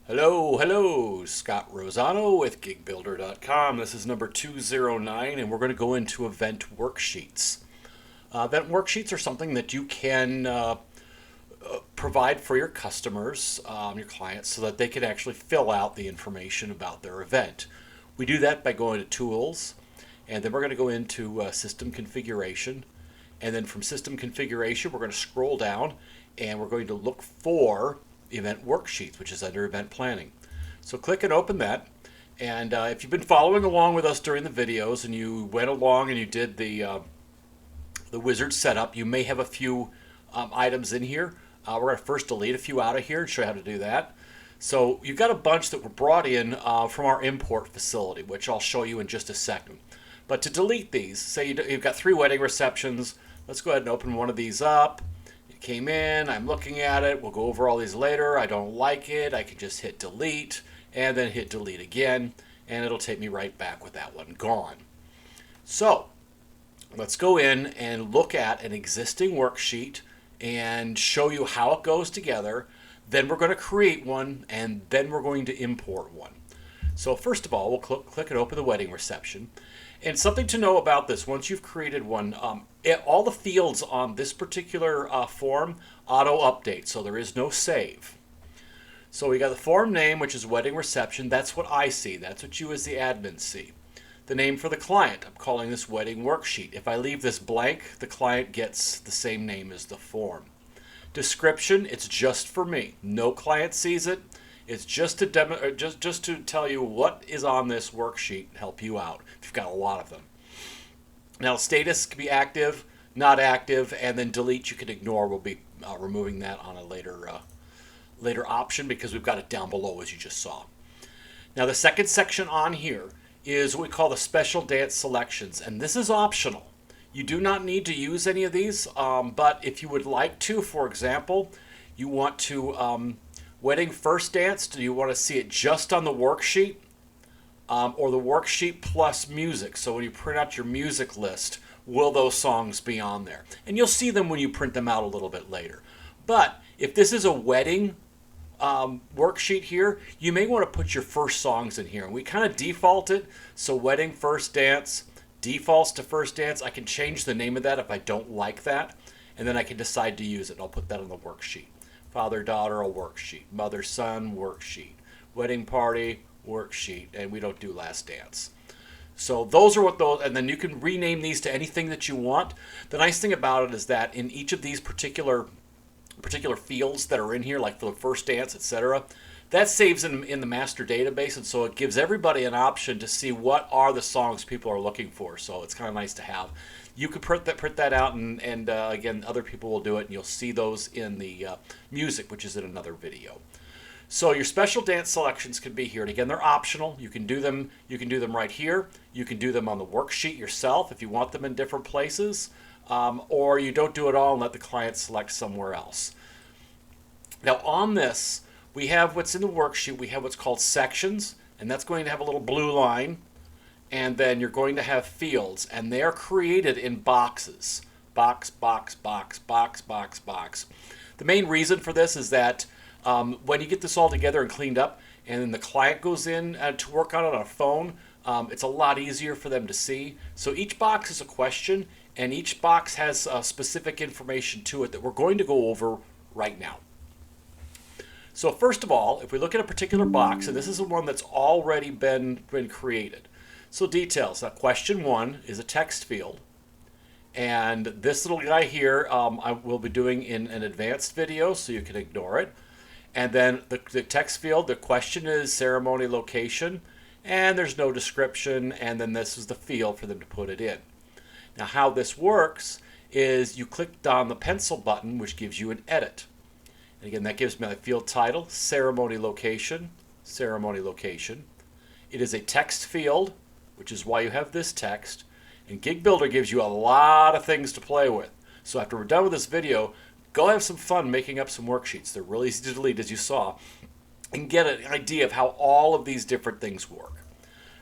Hello, Scott Rosano with Gigbuilder.com. This is number 209, and we're going to go into event worksheets. Event worksheets are something that you can provide for your customers, your clients, so that they can actually fill out the information about their event. We do that by going to Tools, and then we're going to go into System Configuration. And then from System Configuration, we're going to scroll down, and we're going to look for Event Worksheets, which is under Event Planning. So click and open that. And if you've been following along with us during the videos and you went along and you did the wizard setup, you may have a few items in here. We're going to first delete a few out of here and show you how to do that. So you've got a bunch that were brought in from our import facility, which I'll show you in just a second. But to delete these, say you've got 3 wedding receptions. Let's go ahead and open one of these up. Came in, I'm looking at it, we'll go over all these later. I don't like it, I can just hit delete and then hit delete again, and it'll take me right back with that one gone. So let's go in and look at an existing worksheet and show you how it goes together. Then we're going to create one, and then we're going to import one. So first of all, we'll click and open the wedding reception. And something to know about this, once you've created one, all the fields on this particular form auto-update, so there is no save. So we got the form name, which is wedding reception. That's what I see. That's what you as the admin see. The name for the client, I'm calling this wedding worksheet. If I leave this blank, the client gets the same name as the form. Description, it's just for me. No client sees it. It's just to just to tell you what is on this worksheet and help you out if you've got a lot of them. Now, status can be active, not active, and then delete you can ignore. We'll be removing that on a later option because we've got it down below as you just saw. Now, the second section on here is what we call the special dance selections, and this is optional. You do not need to use any of these, but if you would like to, for example, you want to wedding first dance, do you want to see it just on the worksheet or the worksheet plus music? So when you print out your music list, will those songs be on there? And you'll see them when you print them out a little bit later. But if this is a wedding worksheet here, you may want to put your first songs in here. And we kind of default it. So wedding first dance defaults to first dance. I can change the name of that if I don't like that. And then I can decide to use it. I'll put that on the worksheet. Father-daughter, a worksheet. Mother-son, worksheet. Wedding party, worksheet. And we don't do last dance. So those are what those, and then you can rename these to anything that you want. The nice thing about it is that in each of these particular fields that are in here, like for the first dance, etc., that saves in the master database, and so it gives everybody an option to see what are the songs people are looking for. So it's kind of nice to have. You could print that out, and again, other people will do it, and you'll see those in the music, which is in another video. So your special dance selections can be here, and again, they're optional. You can do them. You can do them right here. You can do them on the worksheet yourself if you want them in different places, or you don't do it all and let the client select somewhere else. Now on this, we have what's in the worksheet. We have what's called sections, and that's going to have a little blue line. And then you're going to have fields, and they're created in boxes. Box, box, box, box, box, box. The main reason for this is that when you get this all together and cleaned up, and then the client goes in to work on it on a phone, it's a lot easier for them to see. So each box is a question, and each box has specific information to it that we're going to go over right now. So first of all, if we look at a particular box, and this is the one that's already been created. So details, now question 1 is a text field. And this little guy here I will be doing in an advanced video, so you can ignore it. And then the text field, the question is ceremony location, and there's no description, and then this is the field for them to put it in. Now how this works is you click on the pencil button, which gives you an edit. And again, that gives me the field title, ceremony location, ceremony location. It is a text field, which is why you have this text. And Gigbuilder gives you a lot of things to play with. So after we're done with this video, go have some fun making up some worksheets. They're really easy to delete, as you saw, and get an idea of how all of these different things work.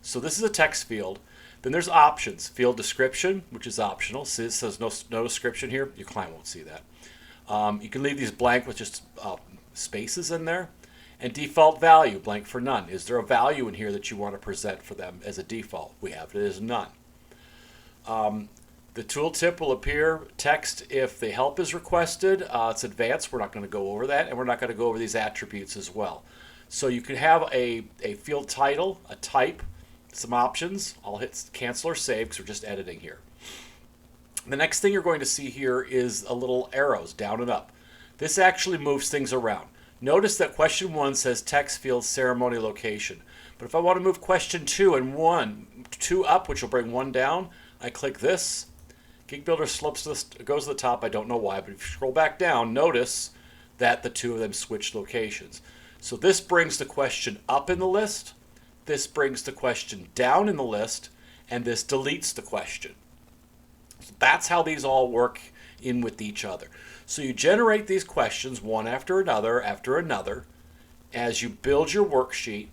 So this is a text field. Then there's options. Field description, which is optional. So it says no description here. Your client won't see that. You can leave these blank with just spaces in there. And default value, blank for none. Is there a value in here that you want to present for them as a default? We have it as none. The tooltip will appear text if the help is requested. It's advanced. We're not going to go over that, and we're not going to go over these attributes as well. So you could have a field title, a type, some options. I'll hit cancel or save because we're just editing here. The next thing you're going to see here is a little arrows down and up. This actually moves things around. Notice that question 1 says text field ceremony location. But if I want to move question 2 and 2 up, which will bring 1 down, I click this. Gigbuilder goes to the top. I don't know why, but if you scroll back down, notice that the 2 of them switch locations. So this brings the question up in the list, this brings the question down in the list, and this deletes the question. So that's how these all work in with each other. So you generate these questions one after another as you build your worksheet,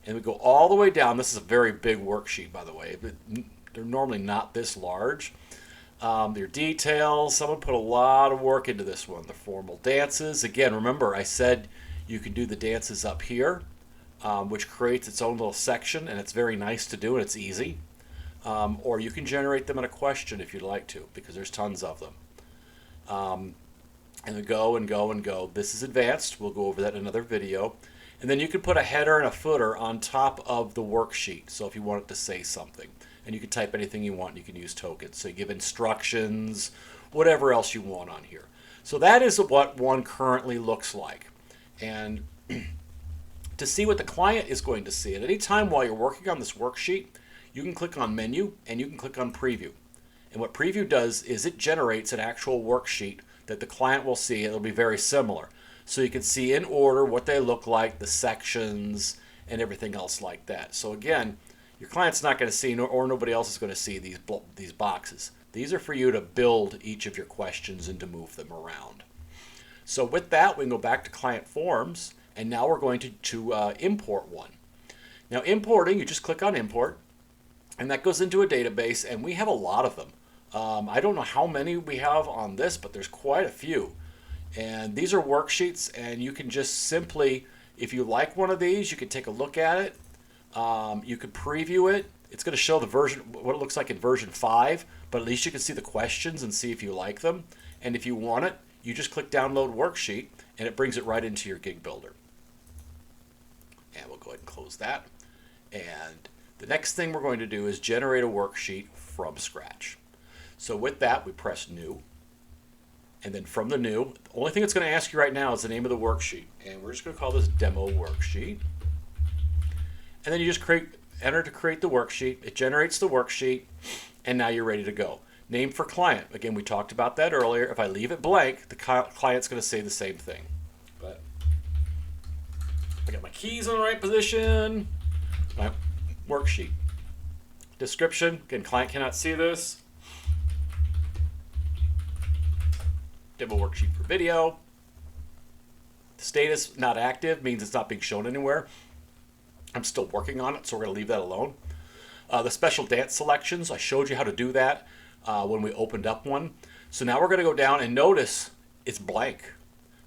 and we go all the way down. This is a very big worksheet, by the way. They're normally not this large. Their details, someone put a lot of work into this one. The formal dances, again, remember I said you can do the dances up here, which creates its own little section, and it's very nice to do and it's easy. Or you can generate them in a question if you'd like to, because there's tons of them. And we go and go and go. This is advanced. We'll go over that in another video. And then you can put a header and a footer on top of the worksheet. So if you want it to say something, and you can type anything you want. You can use tokens. So you give instructions, whatever else you want on here. So that is what one currently looks like. And to see what the client is going to see at any time while you're working on this worksheet, you can click on menu and you can click on preview. And what preview does is it generates an actual worksheet that the client will see. It'll be very similar. So you can see in order what they look like, the sections, and everything else like that. So again, your client's not going to see, or nobody else is going to see these boxes. These are for you to build each of your questions and to move them around. So with that, we can go back to client forms, and now we're going to import one. Now importing, you just click on import, and that goes into a database, and we have a lot of them. I don't know how many we have on this, but there's quite a few. And these are worksheets, and you can just simply, if you like one of these, you can take a look at it. You could preview it. It's going to show the version, what it looks like in version 5, but at least you can see the questions and see if you like them. And if you want it, you just click download worksheet, and it brings it right into your Gigbuilder. And we'll go ahead and close that. And the next thing we're going to do is generate a worksheet from scratch. So with that, we press new. And then from the new, the only thing it's going to ask you right now is the name of the worksheet. And we're just going to call this demo worksheet. And then you just enter to create the worksheet. It generates the worksheet, and now you're ready to go. Name for client. Again, we talked about that earlier. If I leave it blank, the client's going to say the same thing. But I got my keys in the right position. My worksheet. Description. Again, client cannot see this. Demo worksheet for video. Status not active means it's not being shown anywhere. I'm still working on it, so we're going to leave that alone. The special dance selections, I showed you how to do that when we opened up one. So now we're going to go down and notice it's blank.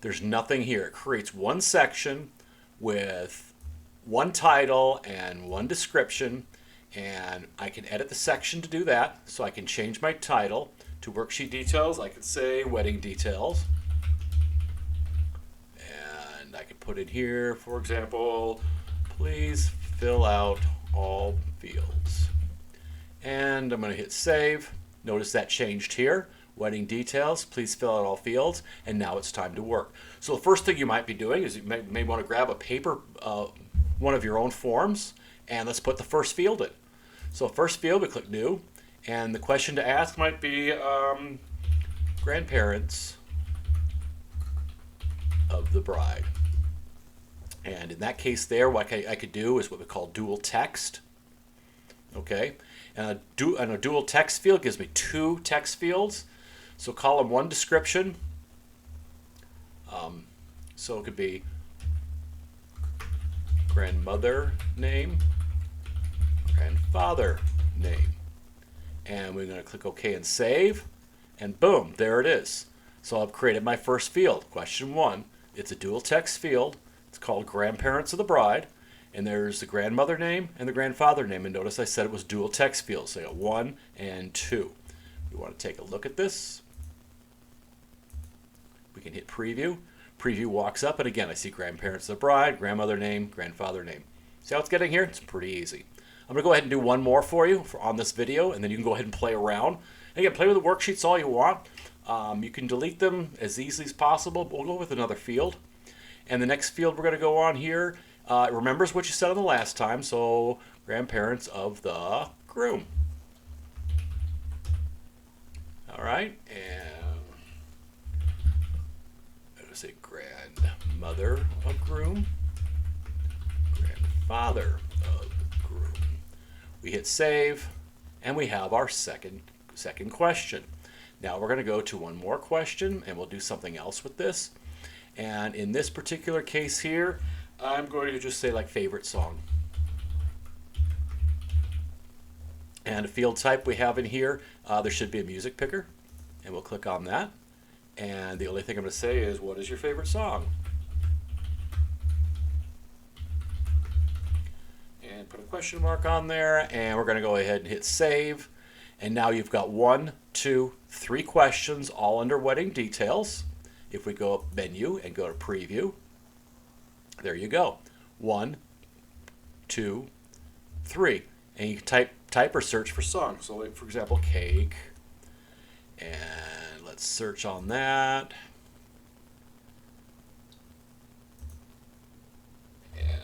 There's nothing here. It creates one section with one title and one description, and I can edit the section to do that. So I can change my title to worksheet details. I could say wedding details. And I could put in here, for example, please fill out all fields. And I'm going to hit save. Notice that changed here. Wedding details, please fill out all fields. And now it's time to work. So the first thing you might be doing is you may want to grab a paper, one of your own forms, and let's put the first field in. So first field, we click new. And the question to ask might be grandparents of the bride. And in that case there, what I could do is what we call dual text. Okay, and a dual text field gives me 2 text fields. So column 1 description. So it could be grandmother name, grandfather name. And we're going to click OK and save. And boom, there it is. So I've created my first field. Question 1. It's a dual text field. It's called Grandparents of the Bride. And there's the grandmother name and the grandfather name. And notice I said it was dual text fields. So I got 1 and 2. We want to take a look at this. We can hit preview. Preview walks up, and again, I see grandparents of the bride, grandmother name, grandfather name. See how it's getting here? It's pretty easy. I'm going to go ahead and do one more for you on this video, and then you can go ahead and play around. And again, play with the worksheets all you want. You can delete them as easily as possible, but we'll go with another field. And the next field we're going to go on here, it remembers what you said on the last time, so grandparents of the groom. All right, and I'm going to say grandmother of groom, grandfather of groom. We hit save, and we have our second question. Now we're going to go to one more question, and we'll do something else with this. And in this particular case here, I'm going to just say like favorite song. And a field type we have in here, there should be a music picker, and we'll click on that. And the only thing I'm going to say is, what is your favorite song? And put a question mark on there, and we're going to go ahead and hit save. And now you've got 1, 2, 3 questions all under wedding details. If we go up menu and go to preview, there you go. 1, 2, 3. And you can type or search for songs. So like, for example, cake. And let's search on that. And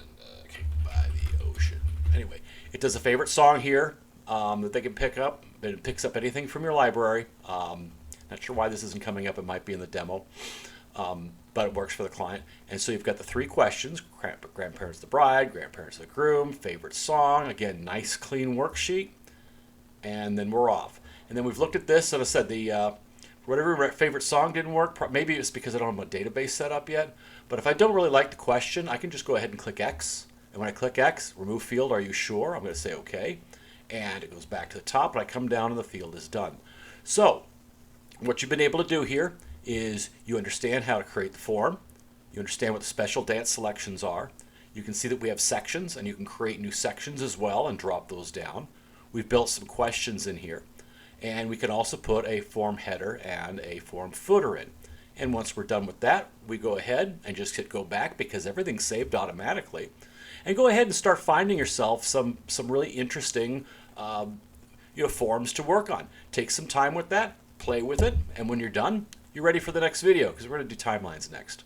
cake by the ocean. Anyway, it does a favorite song here that they can pick up. It picks up anything from your library. Not sure why this isn't coming up. It might be in the demo. But it works for the client. And so you've got the 3 questions: grandparents of the bride, grandparents of the groom, favorite song. Again, nice clean worksheet. And then we're off. And then we've looked at this, and I said whatever favorite song didn't work. Maybe it's because I don't have my database set up yet. But if I don't really like the question, I can just go ahead and click X. And when I click X, remove field, are you sure? I'm going to say OK. And it goes back to the top, and I come down, and the field is done. So what you've been able to do here is you understand how to create the form. You understand what the special dance selections are. You can see that we have sections, and you can create new sections as well and drop those down. We've built some questions in here. And we can also put a form header and a form footer in. And once we're done with that, we go ahead and just hit go back, because everything's saved automatically. And go ahead and start finding yourself some really interesting forms to work on. Take some time with that, play with it, and when you're done, you're ready for the next video, because we're going to do timelines next.